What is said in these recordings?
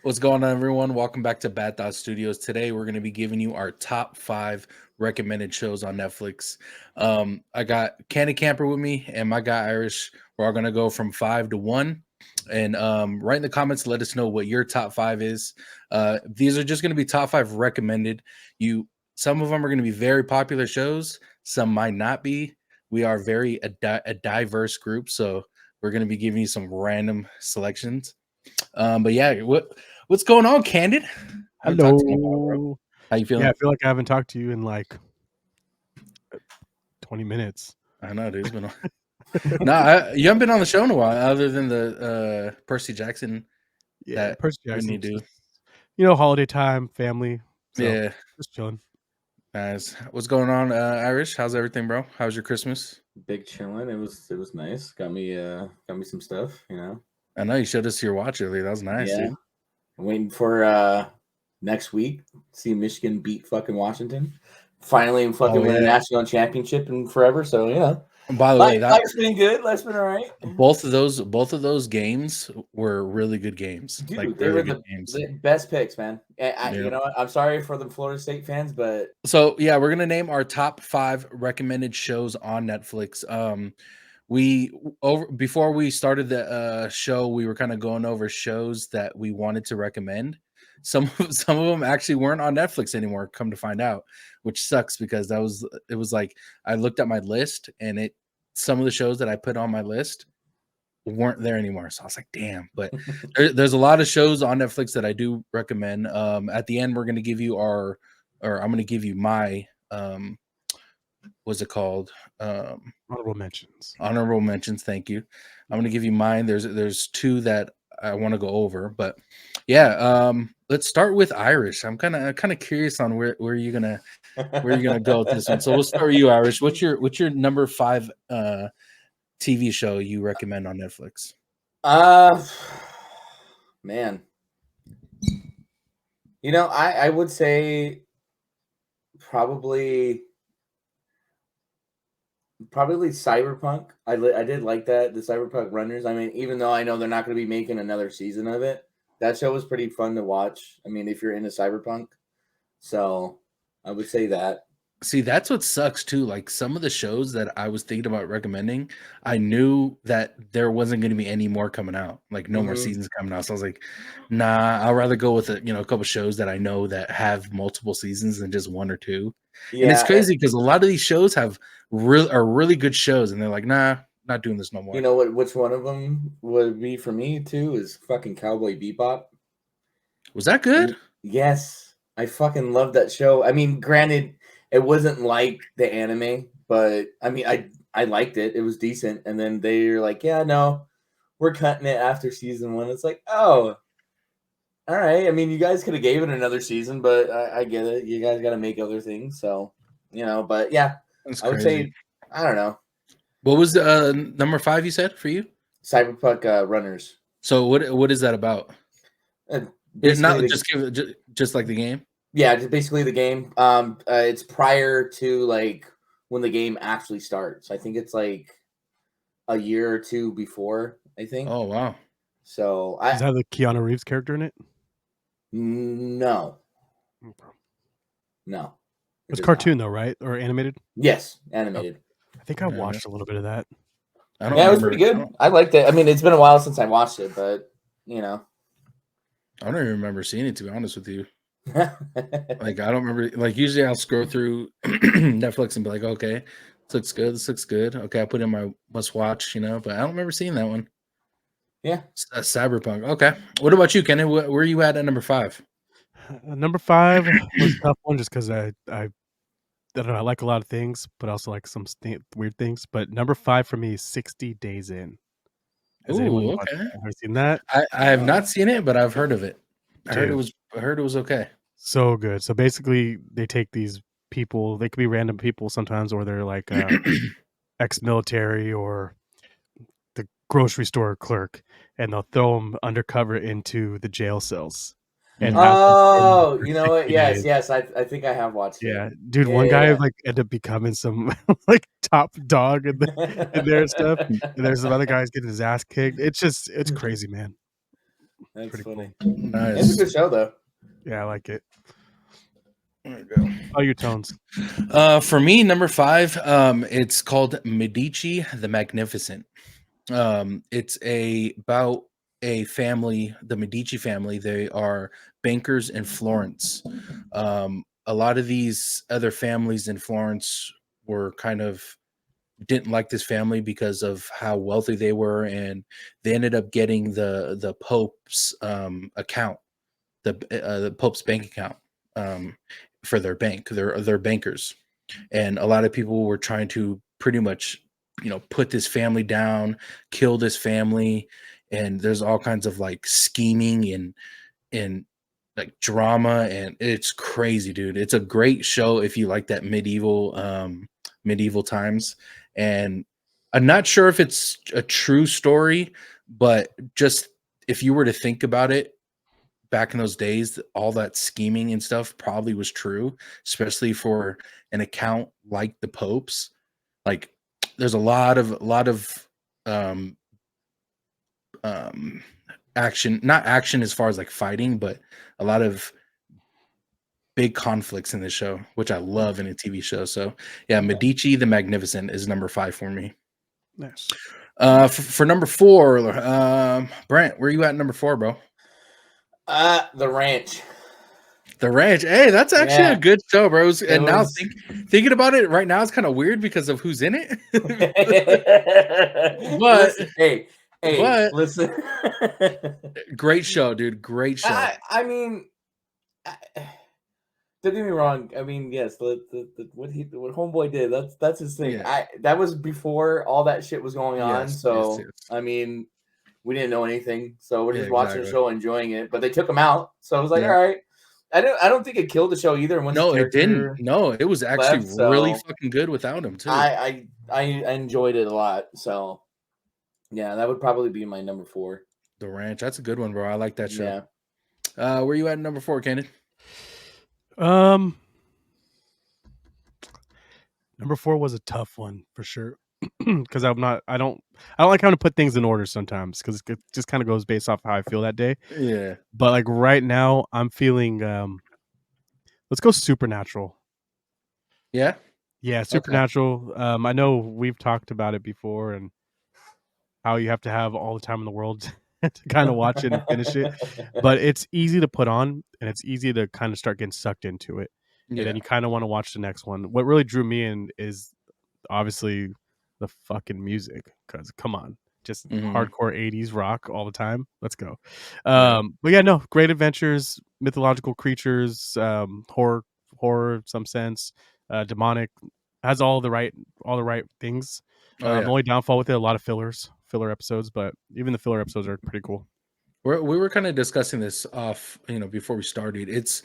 What's going on, everyone? Welcome back to Bad Thought Studios. Today, we're going to be giving you our top 5 recommended shows on Netflix. I got Candy Camper with me and my guy Irish. We're all going to go from 5 to 1. And write in the comments, let us know what your top 5 is. These are just going to be top 5 recommended. Some of them are going to be very popular shows. Some might not be. We are a diverse group, so we're going to be giving you some random selections. But yeah, what's going on, Candid? I haven't talked to you in a while, bro. Hello. How you feeling? Yeah, I feel like I haven't talked to you in like 20 minutes. I know, dude. It's been no, you haven't been on the show in a while, other than the Percy Jackson. Yeah, That Percy we Jackson. need to do. Holiday time, family. So Yeah, just chilling. nice. What's going on, Irish? How's everything, bro? How's your Christmas? Big chilling. It was nice. Got me some stuff, I know you showed us your watch earlier. That was nice, Yeah. dude. I'm waiting for next week. See Michigan beat fucking Washington. Finally win a national championship in forever. So By the way, life's been good. Life's been all right. both of those games were really good games. Dude, like they really were good games. the best picks, man. Yeah. You know what? I'm sorry for the Florida State fans, but So yeah, we're gonna name our top 5 recommended shows on Netflix. Before we started the show, we were kind of going over shows that we wanted to recommend. Some of them actually weren't on Netflix anymore, come to find out, which sucks because it was like I looked at my list and some of the shows that I put on my list weren't there anymore. So I was like, damn. But there's a lot of shows on Netflix that I do recommend. At the end, we're gonna give you I'm gonna give you my what's it called? Honorable mentions. Honorable mentions. Thank you. I'm gonna give you mine. There's 2 that I want to go over, but yeah. Let's start with Irish. I'm kind of curious on where you're gonna go with this one. So we'll start with you, Irish. What's your number 5 TV show you recommend on Netflix? Man, I would say probably Cyberpunk. I did like that, the Cyberpunk Runners. I mean, even though I know they're not going to be making another season of it, that show was pretty fun to watch. I mean, if you're into Cyberpunk, so I would say that. See, that's what sucks too. Like some of the shows that I was thinking about recommending, I knew that there wasn't going to be any more coming out, like no more seasons coming out. So I was like, nah, I'll rather go with a couple shows that I know that have multiple seasons than just 1 or 2. Yeah, and it's crazy because a lot of these shows are really good shows, and they're like, nah, not doing this no more. You know what? Which one of them would be for me too is fucking Cowboy Bebop. Was that good? Yes, I fucking love that show. I mean, granted, it wasn't like the anime, but I mean, I liked it. It was decent. And then they're like, yeah, no, we're cutting it after season 1. It's like, oh, all right. I mean, you guys could have gave it another season, but I get it. You guys got to make other things. So, but yeah, I would say, I don't know. What was number 5 you said for you? Cyberpunk Runners. So what is that about? It's not just like the game. Yeah, just basically the game. It's prior to like when the game actually starts. I think it's like a year or 2 before, I think. Oh wow. So Does it have the Keanu Reeves character in it? No. No. It's cartoon though, right? Or animated? Yes, animated. I think I watched a little bit of that. It was pretty good. I liked it. I mean, it's been a while since I watched it, but I don't even remember seeing it, to be honest with you. Like I don't remember. Like usually I'll scroll through Netflix and be like, okay, this looks good. Okay, I put in my must watch, but I don't remember seeing that one. Yeah, Cyberpunk. Okay, what about you, Kenny? Where are you at number 5? Number 5 was a tough one just because I don't know. I like a lot of things, but also like some weird things. But number 5 for me is 60 Days In. Has anyone ever seen that? I have not seen it, but I've heard of it. I heard it was okay. So good. So basically, they take these people. They could be random people sometimes, or they're like ex-military or the grocery store clerk, and they'll throw them undercover into the jail cells. And you know what? Yes. I think I have watched it. Yeah, dude. One guy like ended up becoming some like top dog in there and stuff. And there's some other guys getting his ass kicked. It's crazy, man. That's Pretty funny. cool. It's a Nice. good show, though. Yeah, I like it. There you go. Oh, your tones. For me, number 5, it's called Medici the Magnificent. It's about a family, the Medici family. They are bankers in Florence. A lot of these other families in Florence were kind of didn't like this family because of how wealthy they were, and they ended up getting the Pope's account, the Pope's bank account, for their bank. They're bankers, and a lot of people were trying to pretty much, put this family down, kill this family, and there's all kinds of like scheming and like drama, and it's crazy, dude. It's a great show if you like that medieval times. And I'm not sure if it's a true story, but just if you were to think about it, back in those days, all that scheming and stuff probably was true, especially for an account like the Pope's. Like, there's a lot of um um action, not action as far as like fighting, but a lot of big conflicts in the show, which I love in a TV show. So yeah, Okay. Medici the Magnificent is number 5 for me. Nice. For number 4, Brent, where you at number 4, bro? The Ranch. The Ranch. Hey, that's actually a Yeah. good show, bros. It And now was. thinking about it right now, it's kind of weird because of who's in it. but Listen, hey, but listen. great show, dude. Great show. I mean, don't get me wrong. I mean, yes, what Homeboy did, that's his thing. Yeah. That was before all that shit was going on. Yes, So yes. I mean, we didn't know anything, so we're Yeah, just watching the exactly. show, enjoying it. But they took him out, so I was like, Yeah. all right. I don't think it killed the show either. Once No, his it didn't. character No, it was actually left, really so fucking good without him too. I enjoyed it a lot. So yeah, that would probably be my number 4. The Ranch. That's a good one, bro. I like that show. Yeah. Where you at number 4, Cannon? Number 4 was a tough one for sure. Because I don't like having to put things in order sometimes, because it just kind of goes based off how I feel that day. Yeah. But like right now, I'm feeling let's go Supernatural. Yeah. Yeah, Supernatural. I know we've talked about it before, and how you have to have all the time in the world to kind of watch it and finish it. But it's easy to put on, and it's easy to kind of start getting sucked into it. And then you kind of want to watch the next one. What really drew me in is obviously the fucking music, because come on, just hardcore 80s rock all the time. Let's go. But yeah, no, great adventures, mythological creatures, horror some sense, demonic, has all the right things. The only downfall with it, a lot of filler episodes, but even the filler episodes are pretty cool. We were kind of discussing this off, before we started. It's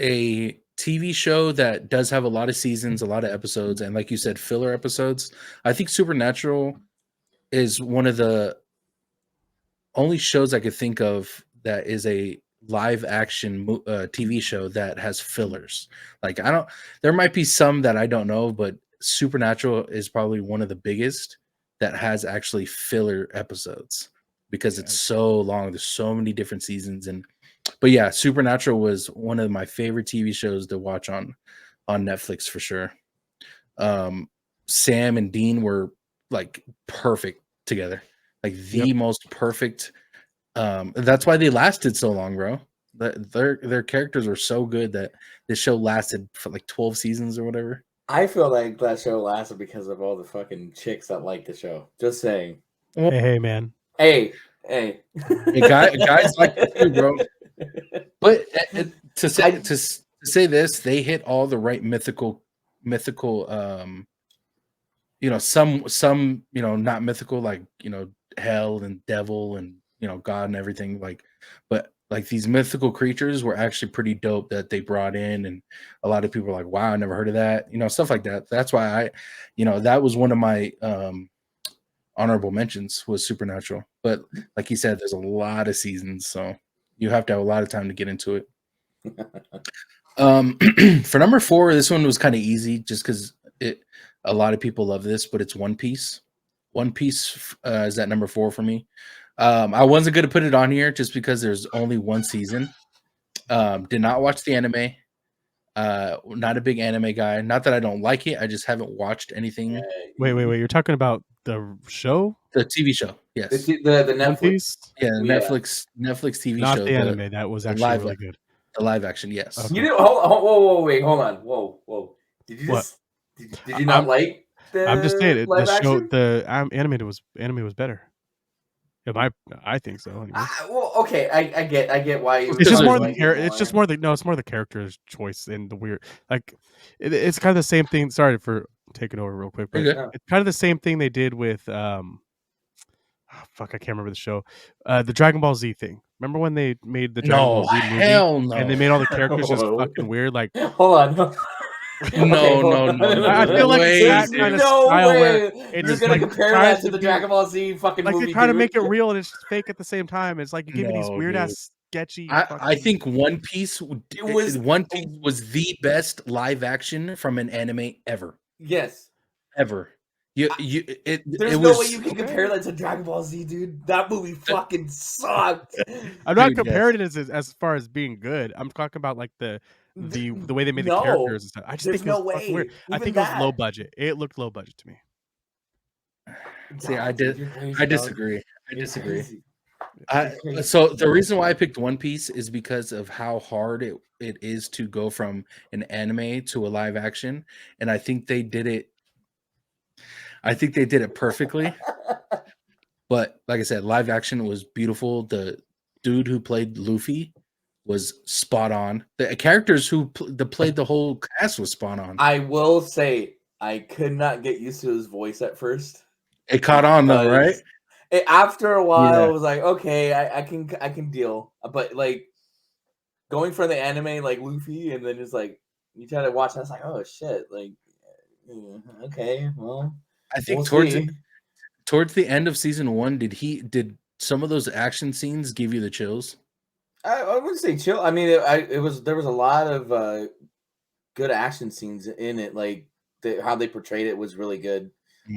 a TV show that does have a lot of seasons, a lot of episodes, and like you said, filler episodes. I think Supernatural is one of the only shows I could think of that is a live action TV show that has fillers. Like, there might be some that I don't know, but Supernatural is probably one of the biggest that has actually filler episodes, because it's so long. There's so many different seasons. But yeah, Supernatural was one of my favorite TV shows to watch on Netflix for sure. Sam and Dean were like perfect together, like the most perfect. That's why they lasted so long, bro. Their characters were so good that this show lasted for like 12 seasons or whatever. I feel like that show lasted because of all the fucking chicks that like the show. Just saying. Hey, man. Hey. Guys like it too, bro. But to say this, they hit all the right mythical, some not mythical, like, hell and devil and God and everything, like, but like these mythical creatures were actually pretty dope that they brought in, and a lot of people were like, wow, I never heard of that, stuff like that. That's why that was one of my honorable mentions, was Supernatural. But like you said, there's a lot of seasons, so you have to have a lot of time to get into it. For number 4, this one was kind of easy, just because a lot of people love this, but it's One Piece. One Piece is at number 4 for me. I wasn't going to put it on here just because there's only one season. Did not watch the anime. Not a big anime guy. Not that I don't like it. I just haven't watched anything. Wait. You're talking about the show, The TV show, yes. The One Netflix. Piece, Yeah, Yeah. Netflix TV not show. the anime. That was actually really good. The live action, yes. Okay. You didn't. Whoa, wait, hold on. Whoa. Did you What? just? Did you not like the? I'm just saying live the show. action? The anime was better. I think so. Anyway. Well, okay, I get why you. It's just more like the it's just more the it's more the character's choice and the weird like it's kind of the same thing. Sorry for taking over real quick, but You're good. it's kind of the same thing they did with fuck, I can't remember the show. The Dragon Ball Z thing. Remember when they made the Dragon Ball No, Z movie hell no. and they made all the characters just fucking weird? Like, Hold on. No. I feel like it's that Way, kind of There's no style way where you're it's just gonna like compare tries that to the be- Dragon Ball Z fucking like movie. they're trying to dude. make it real and it's fake at the same time. It's like you give me these No, weird dude. ass sketchy. I think One Piece was- was the best live action from an anime ever. Yes. Ever. There's It no was way you can compare that to Dragon Ball Z, dude. That movie fucking sucked. I'm not Dude, comparing it as far as being good. I'm talking about like the way they made the characters and stuff. I just there's think it was no fucking weird. way. I Even think it was low that. budget. It looked low budget to me. See, Nah, I dude, did. you're crazy, I dog. disagree. I You're disagree. crazy. You're crazy. So the reason why I picked One Piece is because of how hard it is to go from an anime to a live action, and I think they did it. I think they did it perfectly. But like I said, live action was beautiful. The dude who played Luffy was spot on. The characters who played the whole cast was spot on. I will say I could not get used to his voice at first. It caught on though, right? After a while, Yeah. I was like, okay, I can deal. But like going from the anime like Luffy, and then just like you try to watch, I was like, oh shit, like okay, well, I think we'll see. towards the end of season 1, did some of those action scenes give you the chills? I wouldn't say chill. I mean, there was a lot of good action scenes in it. Like how they portrayed it was really good,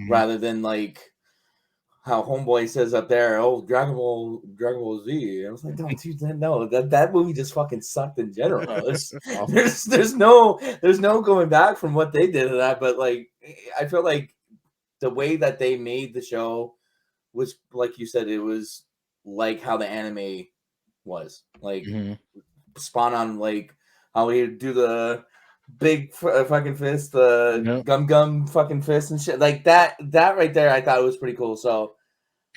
rather than like how Homeboy says up there, "Oh, Dragon Ball Z." I was like, "Don't dude, no, that movie just fucking sucked in general." There's no going back from what they did to that. But like, I feel like the way that they made the show was, like you said, it was like how the anime was, like spot on, like how he do the big fucking fist, the gum fucking fist and shit, like that right there. I thought it was pretty cool. So,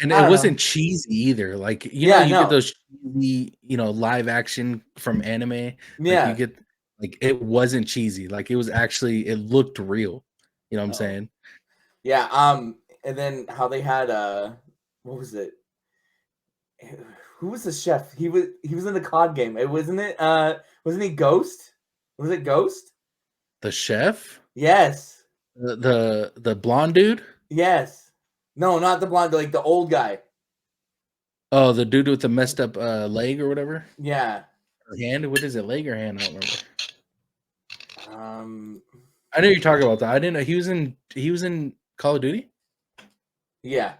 and it wasn't cheesy either. Like you get those cheesy, live action from anime. Yeah, like you get like it wasn't cheesy. Like it was actually it looked real. You know what I'm saying? Yeah. And then how they had what was it? Who was the chef? He was in the COD game. Wasn't he Ghost? Was it Ghost? The chef? Yes. The blonde dude? Yes. No, not the blonde, like the old guy. Oh, the dude with the messed up leg or whatever? Yeah. Or hand? What is it? Leg or hand? I don't remember. Um I know you're talking about that. I didn't know he was in Call of Duty? Yeah.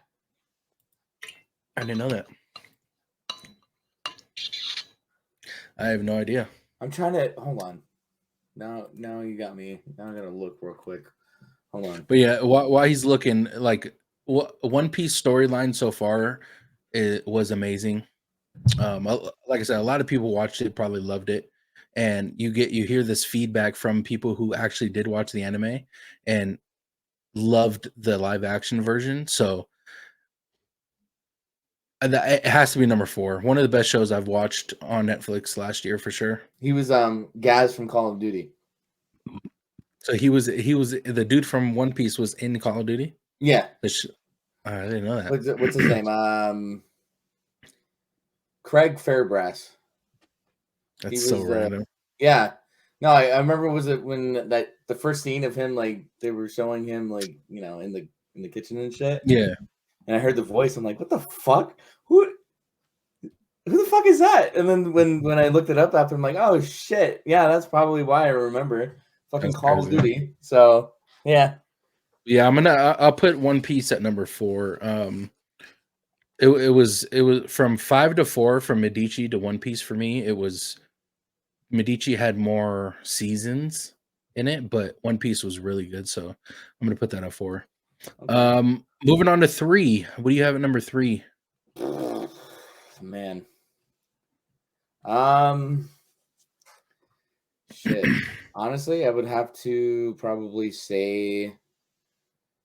I didn't know that. I have no idea. I'm trying to hold on. Now you got me. Now I gotta look real quick. Hold on. But yeah, while he's looking, like One Piece storyline so far, it was amazing. Like I said, a lot of people watched it, probably loved it, and you hear this feedback from people who actually did watch the anime and loved the live action version. So it has to be number 4. One of the best shows I've watched on Netflix last year for sure. He was Gaz from Call of Duty. So he was the dude from One Piece was in Call of Duty? Yeah. I didn't know that. What's his name? Craig Fairbrass. That's so random. Yeah. No, I remember, was it when the first scene of him, like they were showing him like, in the kitchen and shit? Yeah. And I heard the voice. I'm like, what the fuck? Who the fuck is that? And then when I looked it up after, I'm like, oh shit, yeah, that's probably why I remember fucking Call of Duty. So yeah, I'll put One Piece at number 4. it was from 5 to 4 from Medici to One Piece for me. It was Medici had more seasons in it, but One Piece was really good. So I'm gonna put that at 4. Okay. Moving on to 3. What do you have at number 3? Man. Shit. Honestly, I would have to probably say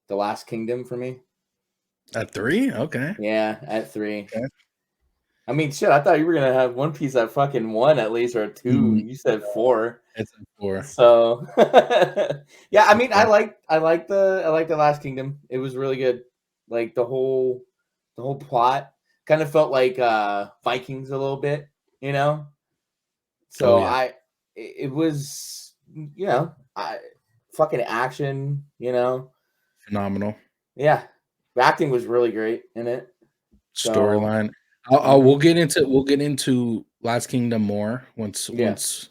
The Last Kingdom for me. At 3? Okay. Yeah, at 3. Okay. I mean, shit, I thought you were gonna have One Piece at fucking 1 at least, or 2. You said 4. It's at 4. So yeah, I mean, Yeah. I like the Last Kingdom. It was really good. Like the whole plot kind of felt like Vikings a little bit, you know. So Oh yeah. it was, I fucking action, Phenomenal. Yeah, the acting was really great in it. So Storyline. We'll get into Last Kingdom more once yeah. it's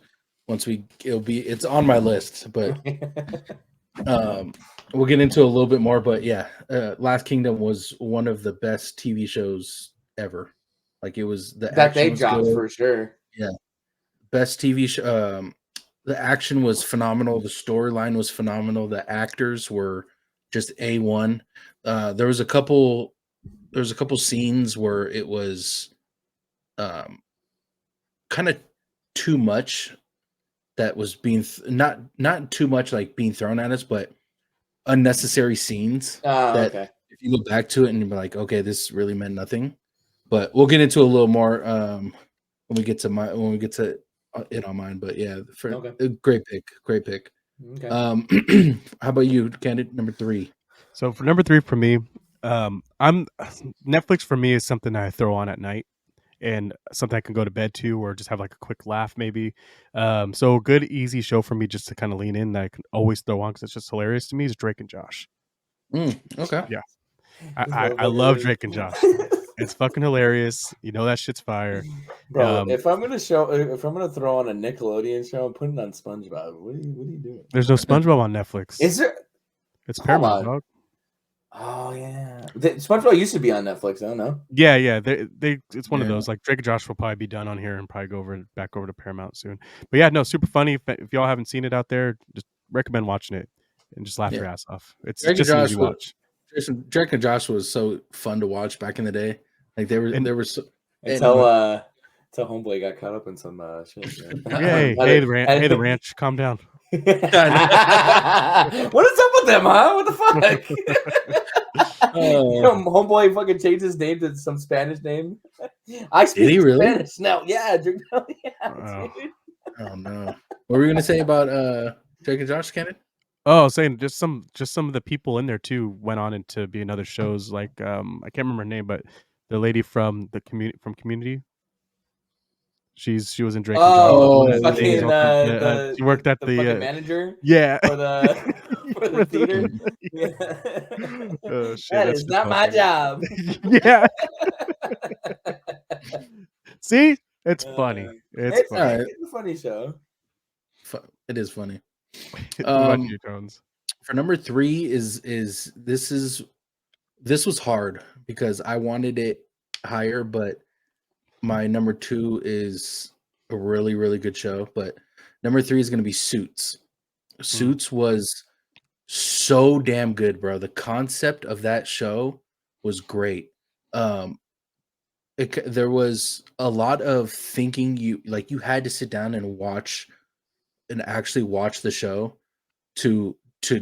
on my list, but we'll get into a little bit more. But yeah, Last Kingdom was one of the best TV shows ever. Like it was the that action they was dropped good. for sure. Yeah, best TV show. The action was phenomenal. The storyline was phenomenal. The actors were just A1. There was a couple scenes where it was kind of too much that was being not too much like being thrown at us, but unnecessary scenes that Okay. if you look back to it and you're like, okay, this really meant nothing. But we'll get into a little more when we get to it on mine. But yeah, Okay. Great pick. Okay. How about you, candidate number 3? So for number 3 for me, I'm Netflix for me is something I throw on at night and something I can go to bed to or just have like a quick laugh maybe. So a good easy show for me just to kind of lean in that I can always throw on because it's just hilarious to me is Drake and Josh. Okay. Yeah, I love Drake and Josh. It's fucking hilarious. You know that shit's fire. Bro, if I'm gonna throw on a Nickelodeon show, I'm putting on SpongeBob. What are you doing? There's no SpongeBob on Netflix. Is there? It's Hold Paramount, on. dog. Oh yeah, SpongeBob used to be on Netflix. I don't know. Yeah. They it's one of Yeah. those. Like Drake and Josh will probably be done on here and probably go back over to Paramount soon. But yeah, no, super funny. If y'all haven't seen it out there, just recommend watching it and just laugh your ass off. It's Drake and just an Josh easy watch. Drake and Josh was so fun to watch back in the day. Like they were so. Until Homeboy got caught up in some shit. Hey, the ranch, calm down. What is up with them, huh? What the fuck? Homeboy fucking changed his name to some Spanish name. I speak Did he really? Spanish now. Yeah, dude. Oh. Dude. Oh no. What were you gonna say about Drake and Josh, Cannon? Oh, saying just some of the people in there too went on into be in other shows. Like I can't remember her name, but the lady from Community. She was in Drake and Josh. Oh, fucking She worked at the fucking manager yeah for the theater. Yeah. Oh shit, That that's is not my funny. job. Yeah. See, it's funny. It's funny. Alright. It's a funny show. It is funny. What about you, Tones? For number 3 this was hard because I wanted it higher, but my number 2 is a really, really good show. But number 3 is gonna be Suits. Suits was so damn good, bro. The concept of that show was great. There was a lot of thinking. You had to sit down and actually watch the show to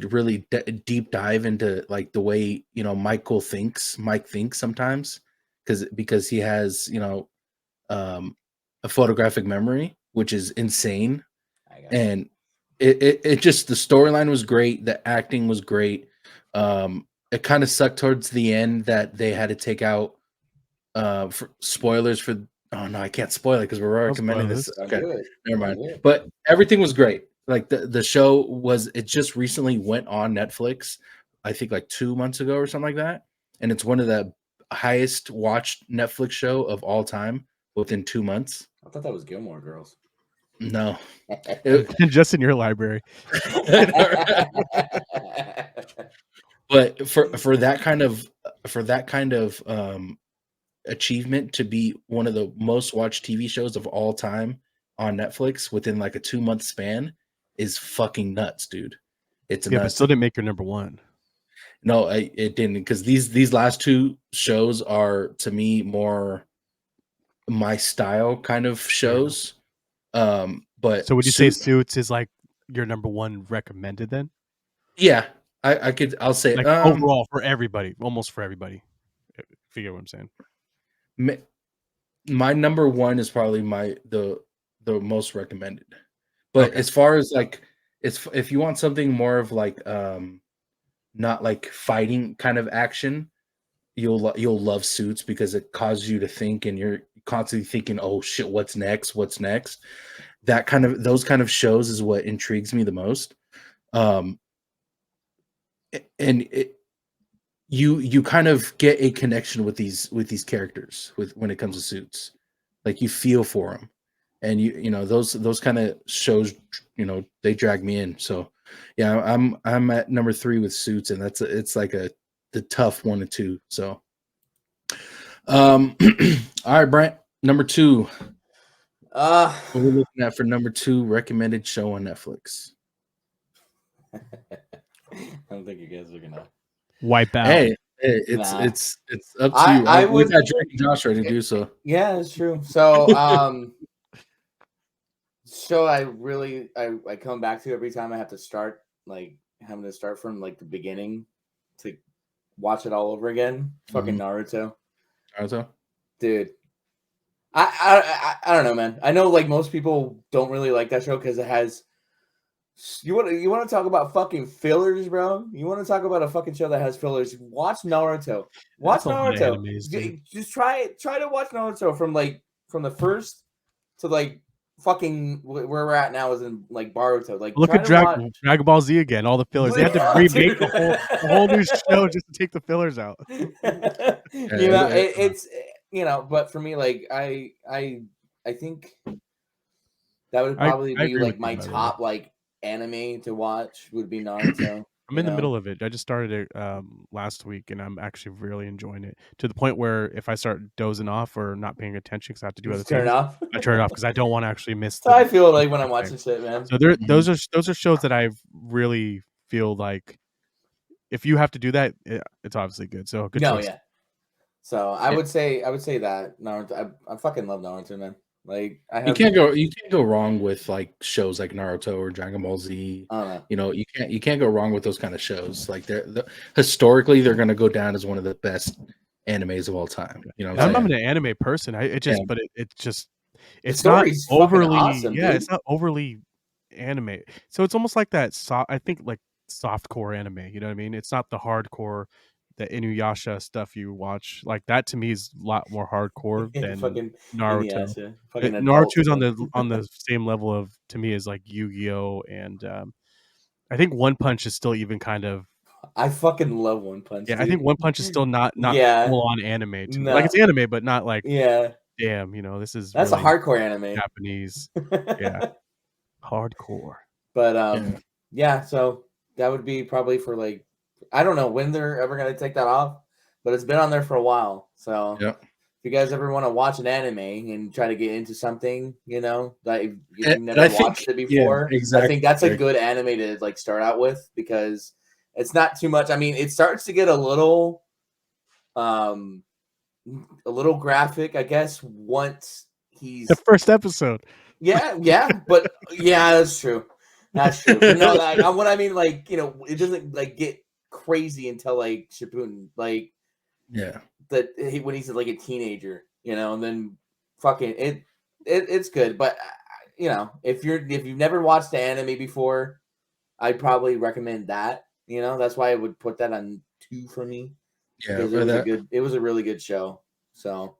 really deep dive into like the way Mike thinks sometimes because he has a photographic memory, which is insane. And it just, the storyline was great, the acting was great. It kind of sucked towards the end that they had to take out for spoilers for, oh no, I can't spoil it because we're recommending this. Okay, never mind. But everything was great. Like the show it just recently went on Netflix, I think like 2 months ago or something like that, and it's one of the highest watched Netflix show of all time within 2 months. I thought that was Gilmore Girls. No, just in your library. But for that kind of achievement to be one of the most watched TV shows of all time on Netflix within like a 2-month span is fucking nuts, dude. It's Yeah, but nuts. still didn't make your number one. No, it didn't, because these last two shows are to me more my style kind of shows. But So would you say Suits is like your number one recommended then? Yeah, I'll say Like overall for everybody, almost for everybody. If you get what I'm saying. My number one is probably the most recommended. But as far as like, if you want something more of like not like fighting kind of action, you'll love Suits, because it causes you to think, and you're constantly thinking, oh shit, what's next, those kind of shows is what intrigues me the most. And you kind of get a connection with these characters when it comes to Suits. Like, you feel for them, and you know those kind of shows, they drag me in. So yeah, I'm at number 3 with Suits, and it's like the tough 1 and 2. So all right, Brent, number 2. What are we looking at for number 2 recommended show on Netflix? I don't think you guys are gonna Wipe out. Hey, it's up to you. We've had Drake and Josh ready to do so. Yeah, it's true. So show I come back to every time I have to start, like having to start from like the beginning to watch it all over again. Fucking Naruto. Naruto? Dude. I don't know, man. I know like most people don't really like that show because it has you want to talk about fucking fillers, bro? You want to talk about a fucking show that has fillers? Watch Naruto. Watch Naruto. Animes, just try to watch Naruto from the first to like fucking where we're at now is in like Boruto. Like, look at Dragon Ball Z again. All the fillers. They had to remake the whole new show just to take the fillers out. It's but for me, like I think that would probably be like my top like anime to watch would be Naruto. I'm in the middle of it. I just started it last week, and I'm actually really enjoying it, to the point where if I start dozing off or not paying attention because I have to do other things, I turn it off because I don't want to actually miss. I feel like when I'm watching shit, man. So those are shows that I really feel like if you have to do that, it's obviously good. So good choice. Yeah. So I would say that Naruto. I fucking love Naruto, man. Like you can't go wrong with like shows like Naruto or Dragon Ball Z. You can't go wrong with those kind of shows. Like historically they're going to go down as one of the best animes of all time. I'm not an anime person. But it's not overly awesome, dude. It's not overly anime. So it's almost like that. I think like softcore anime. You know what I mean? It's not the hardcore, the Inuyasha stuff you watch. Like that to me is a lot more hardcore than Naruto. Naruto's on the same level of, to me, as like Yu-Gi-Oh! And I think One Punch is still even kind of. I fucking love One Punch. Yeah, dude. I think One Punch is still not full on anime to me. Like it's anime, but not like damn, this is that's really a hardcore anime. Japanese. Yeah. Hardcore. But so that would be probably for like, I don't know when they're ever gonna take that off, but it's been on there for a while. So if you guys ever want to watch an anime and try to get into something, that if you've never watched it before, I think that's a good anime to like start out with, because it's not too much. I mean, it starts to get a little graphic, I guess, once he's the first episode. But that's true. That's true. But no, what I mean, like, it doesn't like get crazy until like Shippuden, like when he's like a teenager, and then fucking it's good. But if you've never watched the anime before, I'd probably recommend that. That's why I would put that on 2 for me. Yeah, it was a really good show. So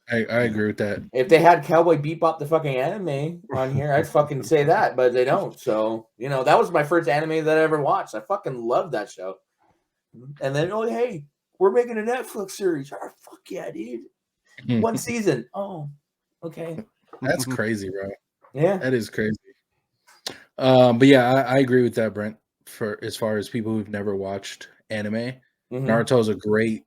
I agree with that. If they had Cowboy Bebop the fucking anime on here, I'd fucking say that, but they don't. So, that was my first anime that I ever watched. I fucking loved that show. And then, hey, we're making a Netflix series. Oh, fuck yeah, dude. 1 season. Oh, okay. That's crazy, bro. Yeah. That is crazy. But yeah, I agree with that, Brent. For as far as people who've never watched anime, Naruto is a great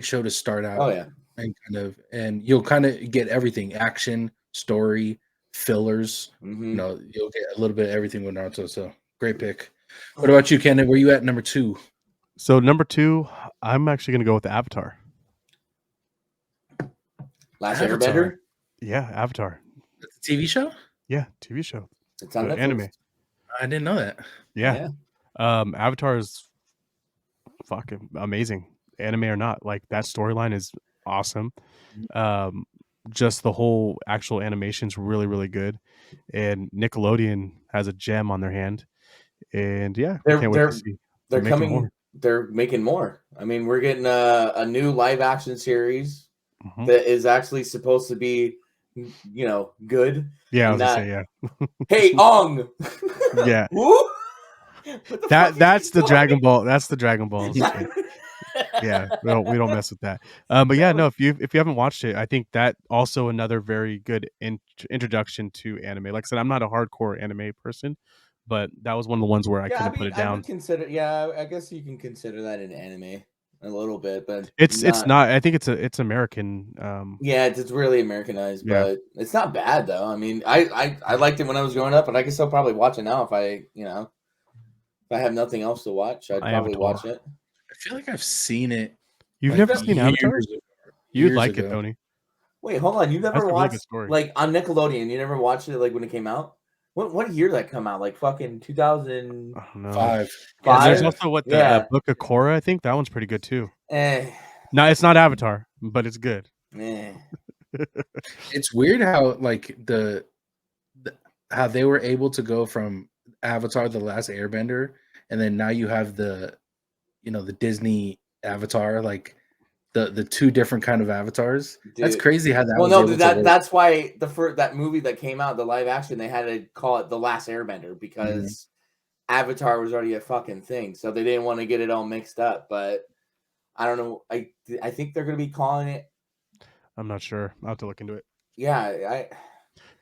show to start out. Oh yeah. and you'll kind of get everything: action, story, fillers. Mm-hmm. You know, you'll get a little bit of everything with Naruto. So great pick. What about you, Ken? Where you at number 2? So number 2, I'm actually gonna go with Avatar. Last Avatar. Airbender. Yeah, Avatar. That's a TV show? Yeah, TV show. It's on Netflix. Anime. I didn't know that. Yeah. Avatar is fucking amazing, anime or not. Like that storyline is awesome. Um, just the whole actual animation's really, really good, and Nickelodeon has a gem on their hand. And yeah, I can't wait to see. They're making coming. more. They're making more. I mean, we're getting a new live action series Mhm. that is actually supposed to be, good. Yeah, I And was gonna say yeah. Hey, Ong. Yeah. Who? What the fuck That's is the he Dragon doing? Ball. That's the Dragon Ball shit. Yeah, we don't mess with that. But yeah, no, if you haven't watched it, I think that also another very good introduction to anime. Like I said, I'm not a hardcore anime person, but that was one of the ones where I Yeah, I couldn't put mean, it I down. would consider. Yeah, I guess you can consider that an anime a little bit, but It's not. not. I think it's American. Yeah, it's really Americanized, Yeah. but it's not bad though. I mean, I liked it when I was growing up, and I can still probably watch it now if if I have nothing else to watch, I'd probably Avatar. watch it. I feel like I've seen it. You've like, never seen Avatar? years ago. You'd Years like it, ago. Tony. Wait, hold on. You never That's a really good watched story. like on Nickelodeon? You never watched it like when it came out? What year did that come out? Like fucking 2000. I don't know. 5. And there's Five? also what the Yeah. Book of Korra. I think that one's pretty good too. Eh, No, it's not Avatar, but it's good. eh. It's weird how like how they were able to go from Avatar: The Last Airbender, and then now you have the Disney Avatar, like the two different kind of avatars. That's Dude. crazy how that Well, was no, able to work. that's why that movie that came out, the live action, they had to call it The Last Airbender because Avatar was already a fucking thing, so they didn't want to get it all mixed up. But I don't know. I think they're gonna be calling it. I'm not sure. I'll have to look into it. Yeah,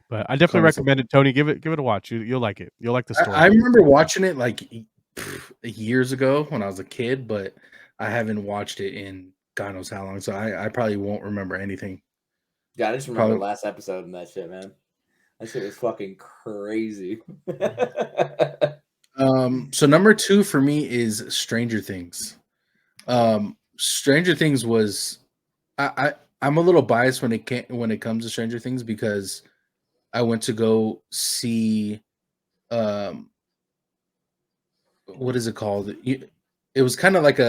But I definitely Concept. recommend it, Tony. Give it a watch. You'll like it. You'll like the story. I remember watching it like years ago when I was a kid, but I haven't watched it in God knows how long, so I probably won't remember anything. Yeah, I just remember Probably. the last episode and that shit, man. That shit was fucking crazy. So number 2 for me is Stranger Things. Stranger Things was I'm a little biased when it comes to Stranger Things because I went to go see what is it called? It was kind of like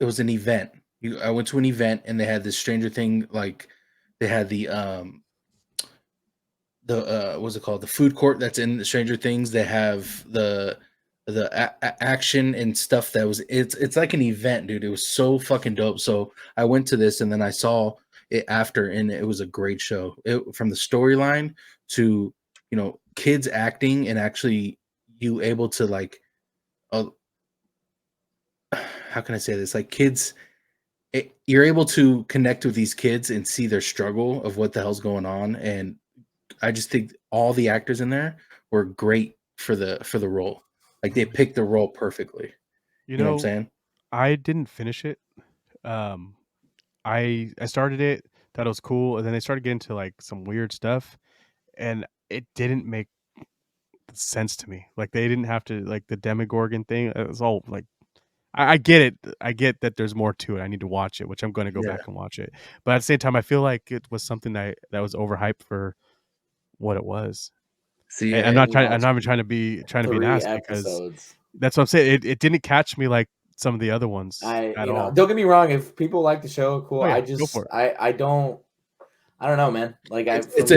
it was an event. I went to an event and they had this Stranger Thing, like they had the what's it called, the food court that's in the Stranger Things. They have the action and stuff that was it's like an event, dude. It was so fucking dope. So I went to this and then I saw it after, and it was a great show. From the storyline to kids acting and actually you able to like how can I say this, like kids you're able to connect with these kids and see their struggle of what the hell's going on. And I just think all the actors in there were great for the role. Like they picked the role perfectly. You You know what I'm know, saying? I didn't finish it. I started it, thought it was cool, and then they started getting to like some weird stuff, and it didn't make sense to me. Like they didn't have to like the Demogorgon thing. It was all like I get it. I get that there's more to it. I need to watch it, which I'm going to go Yeah. back and watch it. But at the same time, I feel like it was something that was overhyped for what it was. See, And I'm not trying. I'm not even trying to be 3 nasty because episodes. that's what I'm saying. It didn't catch me like some of the other ones at all. Don't get me wrong. If people like the show, cool. Oh, yeah, I go just, for it. I don't know, man. Like it's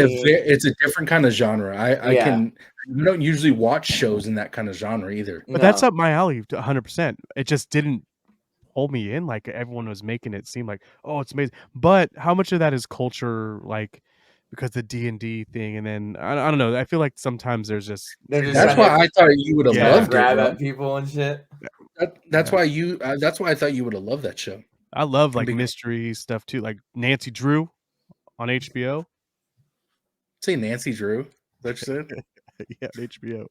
a different kind of genre. I Yeah. don't usually watch shows in that kind of genre either. But that's up my alley 100%. It just didn't hold me in. Like everyone was making it seem like, oh, it's amazing. But how much of that is culture, like because the D&D thing, and then I don't know. I feel like sometimes there's just They're just That's trying why I thought you would have Yeah. to loved it, grab bro. at people and shit. That's why I thought you would have loved that show. I love like Because- mystery stuff too, like Nancy Drew on HBO. Say Nancy Drew. Is that what you said? Yeah, on HBO.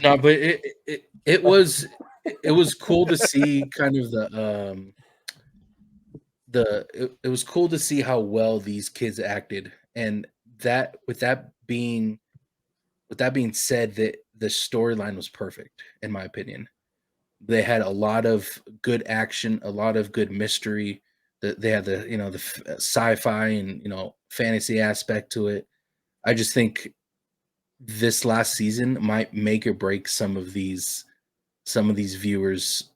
No, but it was cool to see kind of it was cool to see how well these kids acted, and that being with that being said, that the storyline was perfect in my opinion. They had a lot of good action, a lot of good mystery. They had the sci-fi and fantasy aspect to it. I just think this last season might make or break some of these viewers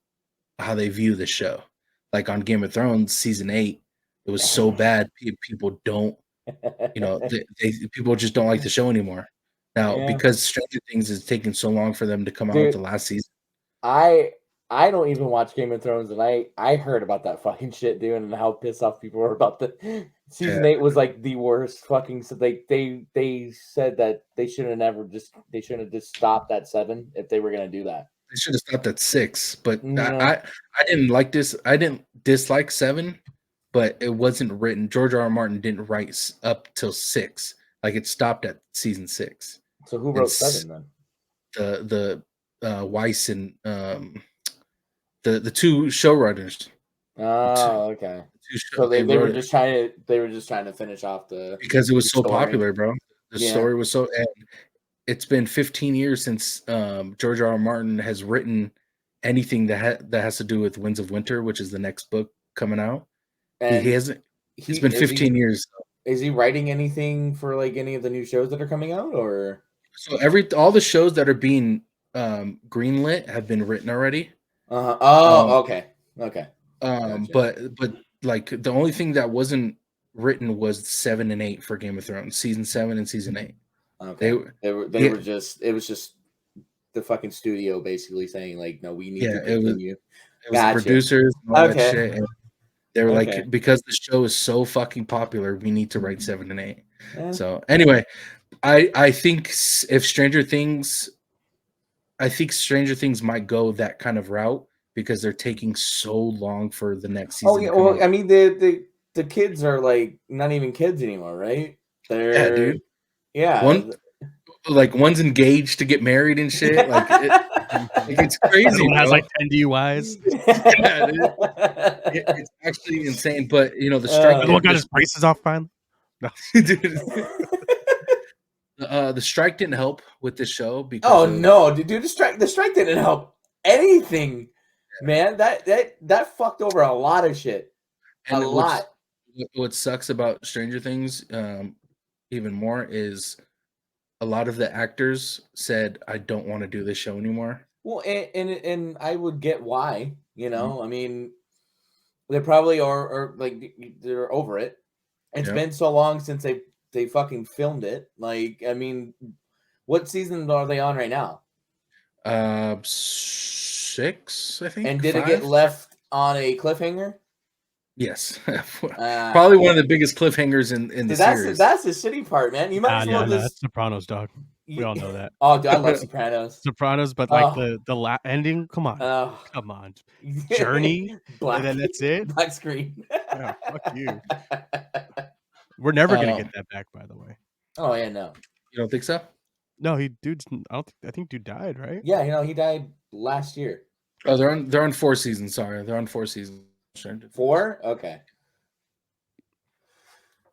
how they view the show. Like on Game of Thrones season 8, it was so bad people don't, people just don't like the show anymore. Now, Yeah, because Stranger Things is taking so long for them to come out with the dude. last season. I I don't even watch Game of Thrones, and I heard about that fucking shit, dude, and how pissed off people were about the Yeah, season 8 was like the worst fucking. So they said that they shouldn't have just stopped at 7 if they were gonna do that. they should have stopped at 6, but No, I didn't like this. I didn't dislike 7, but it wasn't written. George R. R. Martin didn't write up till 6. Like it stopped at season 6. so who And wrote 7 then? Weiss and the two showrunners, the two, Oh, okay. So they they were wrote it just trying to finish off because it the was so story. popular, bro. The Yeah, story was so, and it's been 15 years since George R. R. Martin has written anything that has to do with Winds of Winter, which is the next book coming out. He and hasn't. he It's been is he 15 years. is he writing anything for like any of the new shows that are coming out or? So all the shows that are being greenlit have been written already. Um, Oh, okay, okay, gotcha. but like the only thing that wasn't written was 7 and 8 for Game of Thrones, season 7 and season 8. They Okay, they yeah, were just it was just the fucking studio basically saying like, no, we need yeah, to continue. it was the Gotcha. producers and all that Okay, shit, and they were okay. like, because the show is so fucking popular, we need to write 7 and 8. Yeah. So anyway, I think if I think Stranger Things might go that kind of route because they're taking so long for the next Oh season yeah. to come Well, out. I mean the kids are like not even kids anymore, right? Yeah, They're dude. yeah. One like one's engaged to get married and shit. Like it's The other crazy, one has bro. like 10 DUIs. Yeah, dude. It's actually insane. But the strike The other one Uh, got didn't. his braces off finally. No. Dude, the strike didn't help with this show because oh of no, dude! The strike didn't help anything, man. That fucked over a lot of shit. A and lot. what sucks about Stranger Things even more is a lot of the actors said, I don't want to do this show anymore. Well, and I would get why. Mhm. I mean, they probably are like they're over it. It's Yeah. been so long since they fucking filmed it. Like, I mean, what season are they on right now? 6, I think, And did it get 5. left on a cliffhanger? Yes. Uh, Probably one of the biggest cliffhangers in the dude, that's series. that's the shitty part, man. You might as well Nah, just. it's Sopranos, dog. We all know that. Oh, dude, I love Sopranos. Sopranos, but like Oh, the ending, come on. oh. Come on. Journey, and Black then that's it. black screen. Yeah, fuck you. We're never gonna get Um, that back, by the way. Oh yeah, no. you don't think so? No, I think dude died, right? Yeah, he died last year. Oh, they're on 4 seasons. Sorry, they're on 4 seasons. Stranger Things. 4? Okay.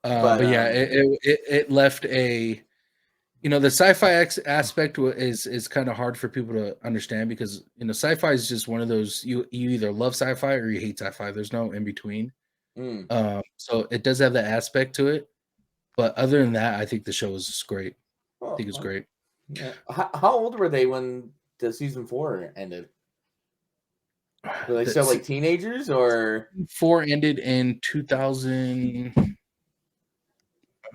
But yeah, it left a the sci-fi aspect is kind of hard for people to understand because sci-fi is just one of those you either love sci-fi or you hate sci-fi. There's no in between. Mm. So it does have that aspect to it, but other than that, I think the show is great. I think it's Well, great. yeah. How old were they when the season 4 ended? Were they still That's like teenagers or 4 ended in 2000.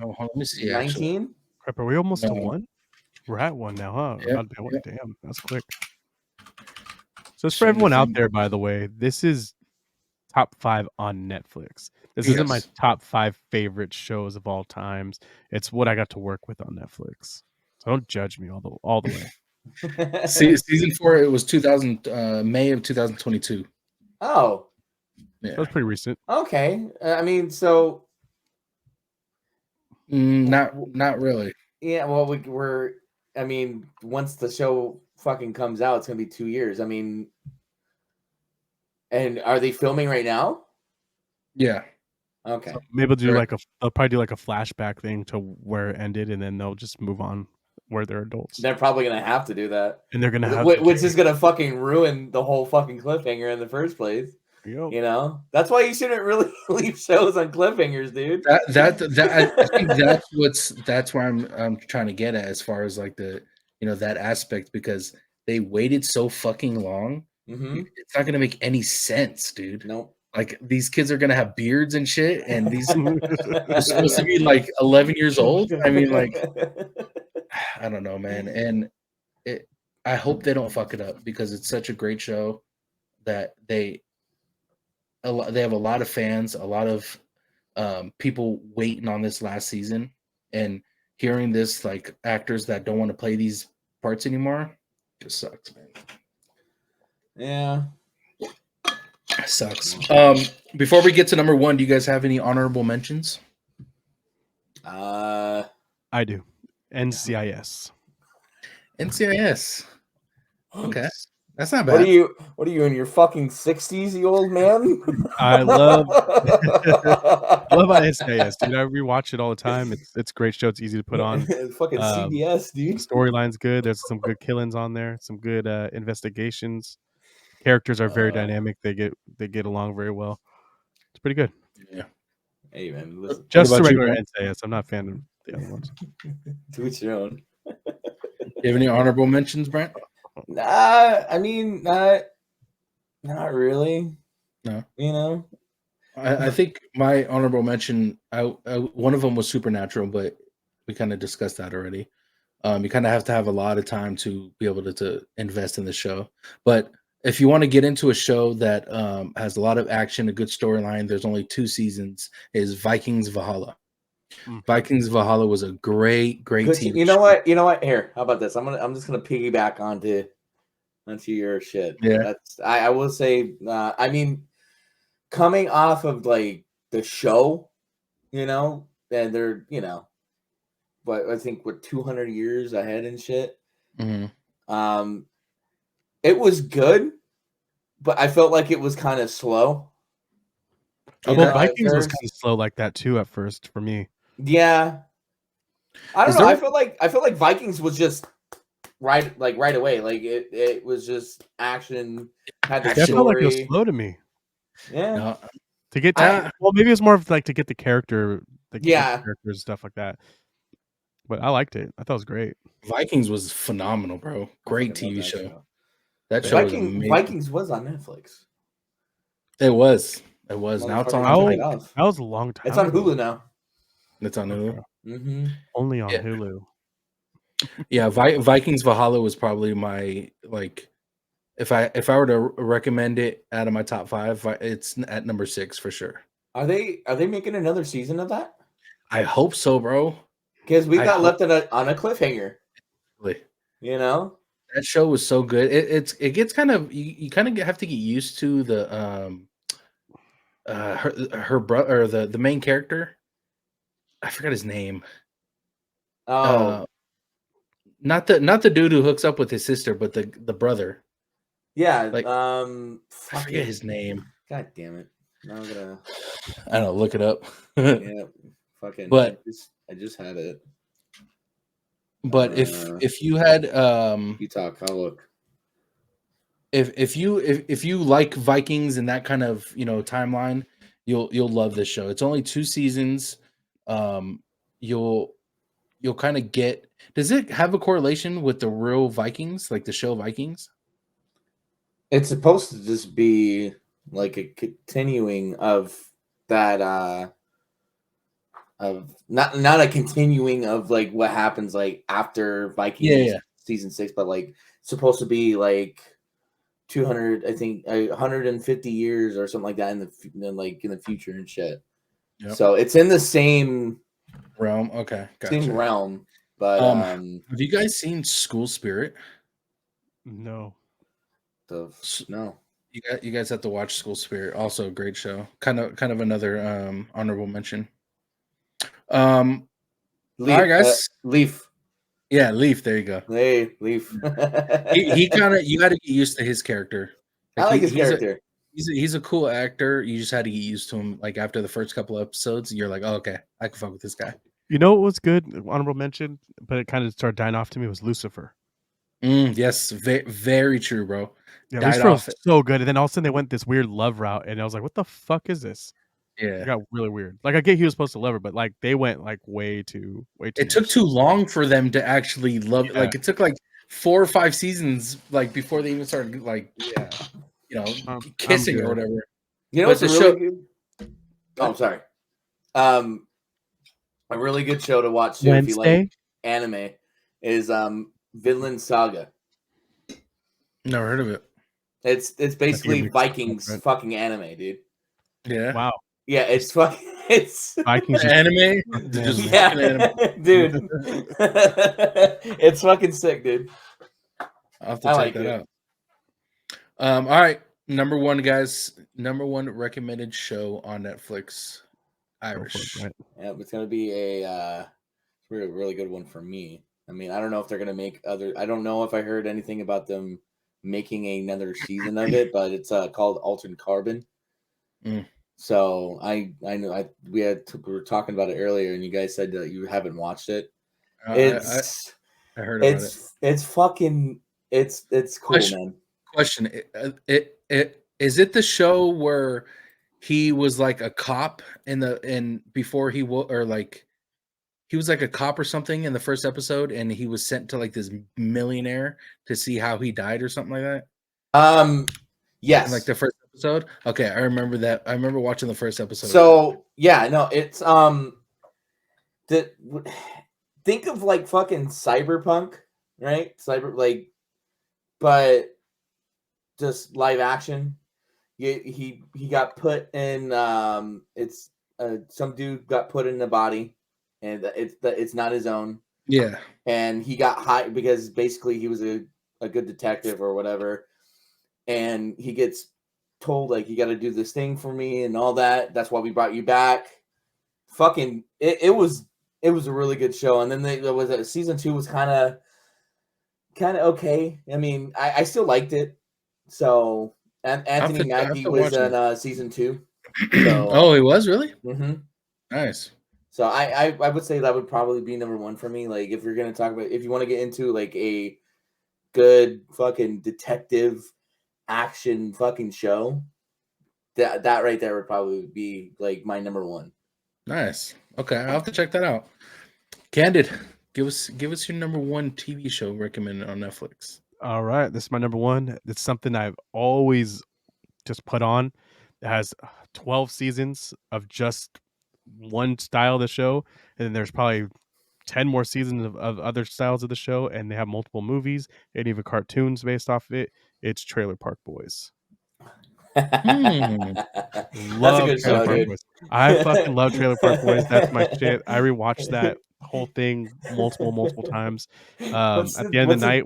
Oh, let me see. Actually, 19? Crap, are we almost to no. one? We're at one now, huh? Yep, yep. Damn, that's quick. So it's for Stranger everyone out Things. there, by the way. This is top 5 on Netflix. This isn't my Yes. top 5 favorite shows of all times. It's what I got to work with on Netflix. So don't judge me all the way. Season 4. It was 2000 May of 2022. Oh, Yeah. That's pretty recent. okay. I mean, so Not really. yeah. Well, we're. I mean, once the show fucking comes out, it's gonna be 2 years. I mean, and are they filming right now? Yeah. Okay. So maybe they'll Correct. they'll probably do like a flashback thing to where it ended, and then they'll just move on where they're adults. They're probably gonna have to do that, And they're gonna have which is gonna fucking ruin the whole fucking cliffhanger in the first place. Yep. You know, that's why you shouldn't really leave shows on cliffhangers, dude. I think that's where I'm trying to get at as far as like the that aspect, because they waited so fucking long. Mm-hmm. It's not gonna make any sense, dude. Nope. Like these kids are gonna have beards and shit, and these are supposed to be like 11 years old. I mean, like, I don't know, man. And I hope they don't fuck it up, because it's such a great show that they have a lot of fans, a lot of people waiting on this last season, and hearing this, like, actors that don't want to play these parts anymore, just sucks, man. Yeah. Sucks. Before we get to number one, do you guys have any honorable mentions? I do. NCIS. NCIS. Okay, that's not bad. What are you in your fucking 60s, you old man? I love NCIS, dude. I rewatch it all the time. It's a great show. It's easy to put on. Fucking CBS, dude. The storyline's good. There's some good killings on there. Some good investigations. Characters are very dynamic. They get along very well. It's pretty good. Yeah. Hey man, listen. Just the about you, regular Brent? NCIS. I'm not a fan of the other ones. To each your own. Do you have any honorable mentions, Brent? Nah, I mean, not really. No. You know. I think my honorable mention, one of them was Supernatural, but we kind of discussed that already. You kind of have to have a lot of time to be able to invest in the show. But if you want to get into a show that has a lot of action, a good storyline, there's only 2 seasons, is Vikings Valhalla. Vikings Valhalla was a great TV you know show. what? You know what? Here, how about this? I'm just gonna piggyback onto your shit. Yeah. I will say. I mean, coming off of like the show, and they're but I think we're 200 years ahead and shit. Mm-hmm. It was good, but I felt like it was kind of slow. Vikings was kind of slow like that too at first for me. Yeah, I don't know. I feel like Vikings was just right away. Like it was just action. Had the I felt like it was story. slow to me. Yeah. No, to get well, maybe it's more of like to get the character, characters and stuff like that. But I liked it. I thought it was great. Vikings was phenomenal, bro. Great TV show. That show was amazing. Vikings was on Netflix. It was. Now it's on. That was a long time. It's on Hulu now. It's on Hulu. Mm-hmm. Only on Hulu. Yeah, Vikings Valhalla was probably my, like, if I were to recommend it out of my top 5, it's at number 6 for sure. Are they making another season of that? I hope so, bro. Because we got left on a cliffhanger. Really? That show was so good. It gets kind of, you kind of have to get used to the her brother, or the main character. I forgot his name. Oh, not the dude who hooks up with his sister, but the brother. Yeah. Like, I forget his name. God damn it! Now I'm gonna. I don't know. Look it up. Yeah, fucking. But I just had it. But if you had you talk, I'll look. If you like Vikings and that kind of timeline, you'll love this show. It's only 2 seasons. You'll kind of get. Does it have a correlation with the real Vikings, like the show Vikings? It's supposed to just be like a continuing of that. Of not a continuing of like what happens like after Vikings season 6, but like supposed to be like 200, I think 150 years or something like that in the future and shit. Yep. So it's in the same realm. Okay, gotcha. Same realm. But have you guys seen School Spirit? No. No. You guys have to watch School Spirit. Also a great show. Kind of another honorable mention. Leaf, all right, guys. Leaf. Yeah, Leaf. There you go. Hey, Leaf. he kind of, you got to get used to his character. I like his character. He's a cool actor. You just had to get used to him. Like after the first couple episodes, you're like, oh, okay, I can fuck with this guy. You know what was good? Honorable mention, but it kind of started dying off to me was Lucifer. Yes, very true, bro. Yeah, Died Lucifer was off. so good, and then all of a sudden they went this weird love route, and I was like, "What the fuck is this?" It Yeah, got really weird. Like I get he was supposed to love her, but like they went like way too it took much. too long for them to actually love it. Yeah, Like it took like 4 or 5 seasons, like before they even started like yeah. I'm kissing or good. whatever. You know But what's the a really show, good? Oh, sorry. A really good show to watch too if you like Wednesday. anime is Vinland Saga. never heard of it. It's I think basically I'm excited Vikings for it. fucking anime, dude. Yeah, Wow, Yeah, it's fucking it's Vikings just anime, fucking just anime. yeah, fucking anime. dude. It's fucking sick, dude. I'll have to I check like that it. out. All right, number one, guys. Number one recommended show on Netflix. Go for it, Irish. Brent. Yeah, it's gonna be a really good one for me. I mean, I don't know if they're gonna make other. I don't know if I heard anything about them making another season of it, but it's called Altered Carbon. Mm. So I know we were talking about it earlier, and you guys said that you haven't watched it. I It's heard about it. it's fucking it's cool, man. Question: is it the show where he was like a cop in before or like he was like a cop or something in the first episode, and he was sent to like this millionaire to see how he died or something like that? In like Yes. the first episode? Okay, I remember that. I remember watching the first episode of that. So yeah, no, it's the think of like fucking cyberpunk, right? But just live action. He got put in. It's some dude got put in the body, and it's not his own. Yeah. And he got hired because basically he was a good detective or whatever, and he gets told like you got to do this thing for me and all that. That's why we brought you back. Fucking it was a really good show. And then there was season 2 was kind of okay. I mean, I still liked it. So and Anthony I have Mackie to was watch in it. season 2. So Oh, he was really nice. nice. So I would say that would probably be number 1 for me. Like if you're gonna talk about if you want to get into like a good fucking detective action fucking show, that right there would probably be like my number 1. Nice. Okay, I'll have to check that out. Candid, give us your number one TV show recommended on Netflix. All right, this is my number one. It's something I've always just put on. It has 12 seasons of just one style of the show, and then there's probably 10 more seasons of other styles of the show, and they have multiple movies and even cartoons based off of it. It's Trailer Park Boys. Hmm. That's a Love good Trailer show, Park dude. Boys. I fucking love Trailer Park Boys. That's my shit. I rewatched that whole thing multiple times. At the end of the night,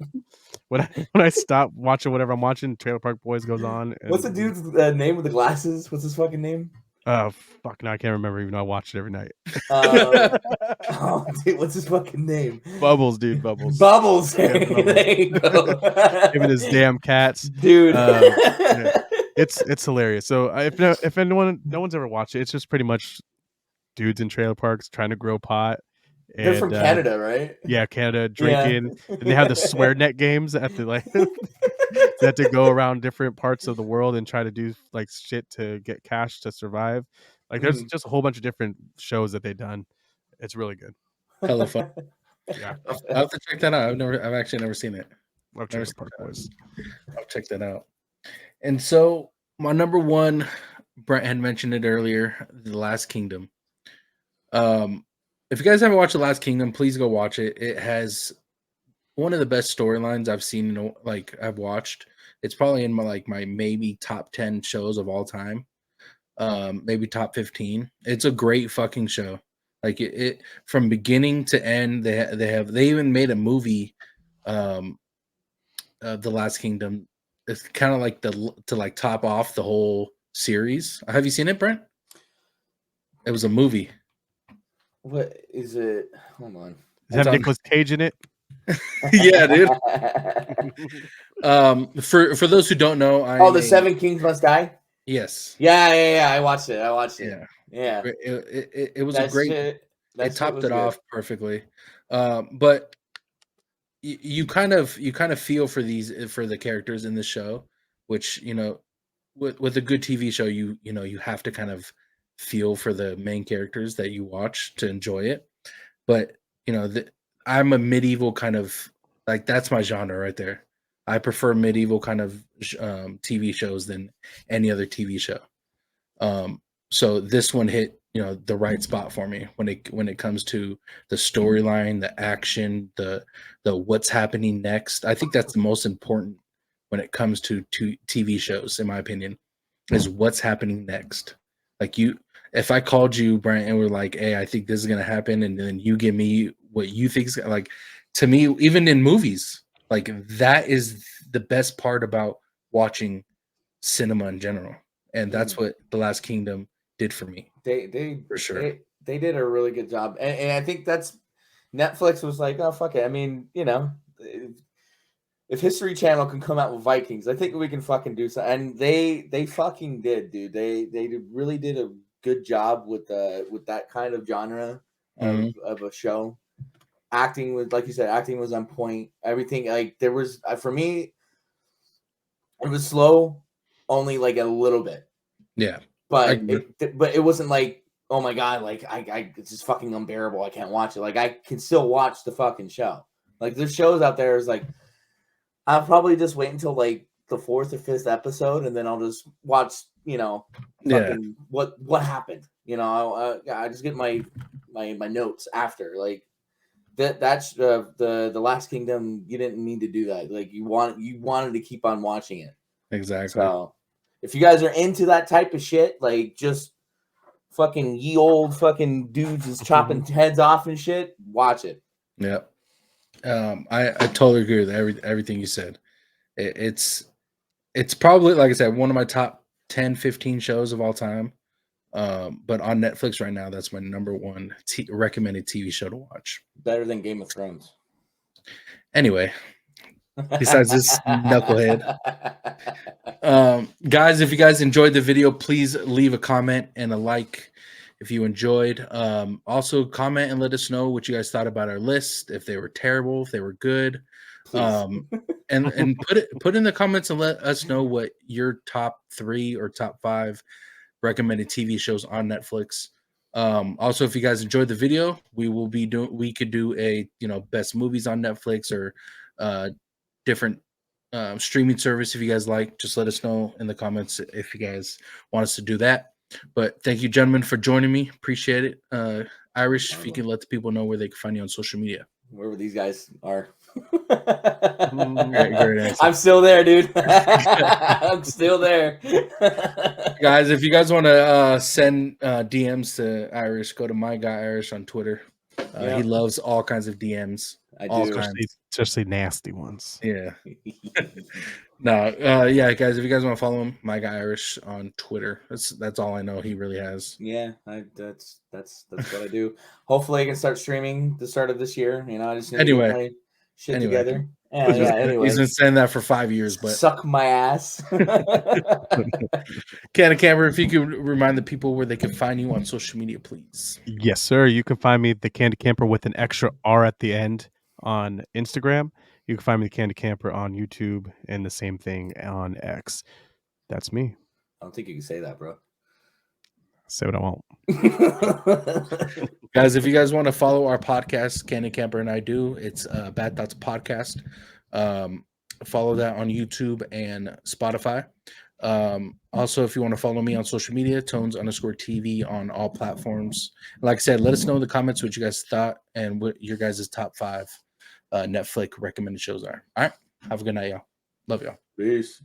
when I stop watching whatever I'm watching, Trailer Park Boys goes on. What's the And dude's name with the glasses? What's his fucking name? fuck, now I can't remember. Even though I watch it every night. Oh, dude, what's his fucking name? Bubbles, dude, Bubbles. Bubbles. Yeah, Bubbles. There you go. Him and his damn cats, dude. yeah. It's hilarious. So if no one's ever watched it, it's just pretty much dudes in trailer parks trying to grow pot. And, They're from Canada, right? Yeah, Canada drinking, and they have the swear net games at the like. They have to go around different parts of the world and try to do like shit to get cash to survive. Like there's just a whole bunch of different shows that they've done. It's really good. Hella fun. Yeah, I'll have to check that out. I've actually never seen it. love Trailer Park Boys. I'll check that out. And so my number one, Brent had mentioned it earlier, The Last Kingdom. If you guys haven't watched The Last Kingdom, please go watch it. It has one of the best storylines I've seen, I've watched. It's probably in my maybe top 10 shows of all time. Maybe top 15. It's a great fucking show. Like it from beginning to end. They even made a movie, The Last Kingdom. It's kind of like to top off the whole series. Have you seen it, Brent? It was a movie. What is it? Hold on. Does it have Nicolas Cage in it? Yeah, dude. For those who don't know, The Seven Kings Must Die. Yes. Yeah. I watched it. Yeah. Yeah. It was a great. It That shit topped was it good. off perfectly. But you kind of feel for for the characters in the show, which with a good TV show, you have to kind of feel for the main characters that you watch to enjoy it. But I'm a medieval kind of, like, that's my genre right there. I prefer medieval kind of TV shows than any other TV show. So this one hit the right spot for me when it comes to the storyline, the action, the what's happening next. I think that's the most important when it comes to TV shows, in my opinion, is what's happening next. Like, if I called you, Brent, and we're like, "Hey, I think this is gonna happen," and then you give me what you think is, like, to me, even in movies, like, that is the best part about watching cinema in general, and that's what The Last Kingdom did for me, for sure. They did a really good job, and I think that's Netflix was like, oh fuck it. I mean, if History Channel can come out with Vikings, I think we can fucking do something. And they fucking did, dude. Really did a good job with that kind of genre Mhm. of a show. Acting was, like you said, acting was on point. Everything, like, there was, for me, it was slow, only like a little bit, Yeah, I but agree. it wasn't like, oh my god, like it's just fucking unbearable. I can't watch it. Like, I can still watch the fucking show. Like, there's shows out there is like, I'll probably just wait until like the 4th or 5th episode, and then I'll just watch, Yeah, fucking what happened. I just get my notes after. Like, that's the Last Kingdom. You didn't need to do that. Like, you wanted to keep on watching it. exactly. So if you guys are into that type of shit, like, just fucking ye old fucking dudes is chopping heads off and shit, watch it. Yeah. I totally agree with everything you said. It's probably, like I said, one of my top 10, 15 shows of all time. But on Netflix right now, that's my number one recommended TV show to watch. Better than Game of Thrones. Anyway, besides this knucklehead, guys, if you guys enjoyed the video, please leave a comment and a like if you enjoyed. Also comment and let us know what you guys thought about our list, if they were terrible, if they were good. Please. And put in the comments and let us know what your top 3 or top 5 recommended TV shows on Netflix. Also, if you guys enjoyed the video, we could do a best movies on Netflix, or different streaming service. If you guys like, just let us know in the comments if you guys want us to do that. But thank you, gentlemen, for joining me. Appreciate it. Irish, if you can let the people know where they can find you on social media. Wherever these guys are. Great answer. I'm still there, dude. I'm still there. Guys, if you guys want to send DMs to Irish, go to my guy Irish on Twitter. He loves all kinds of DMs. I all do. kinds. Especially nasty ones. Yeah. No, yeah, guys, if you guys want to follow him, my guy Irish on Twitter. That's all I know he really has. Yeah, that's what I do. Hopefully I can start streaming the start of this year. I just need to get my shit together. He's been saying that for 5 years, but suck my ass. Canna Camper, if you could remind the people where they can find you on social media, please. Yes, sir. You can find me the Candy Camper with an extra R at the end on Instagram. You can find me the Candy Camper on YouTube, and the same thing on X. That's me. I don't think you can say that, bro. Say what I won't. Guys, if you guys want to follow our podcast, Candy Camper and I do, it's Bad Thoughts Podcast. Follow that on YouTube and Spotify. Also, if you want to follow me on social media, Tones_TV on all platforms. Like I said, let us know in the comments what you guys thought and what your guys' top 5 Netflix recommended shows are. All right. Have a good night, y'all. Love y'all. Peace.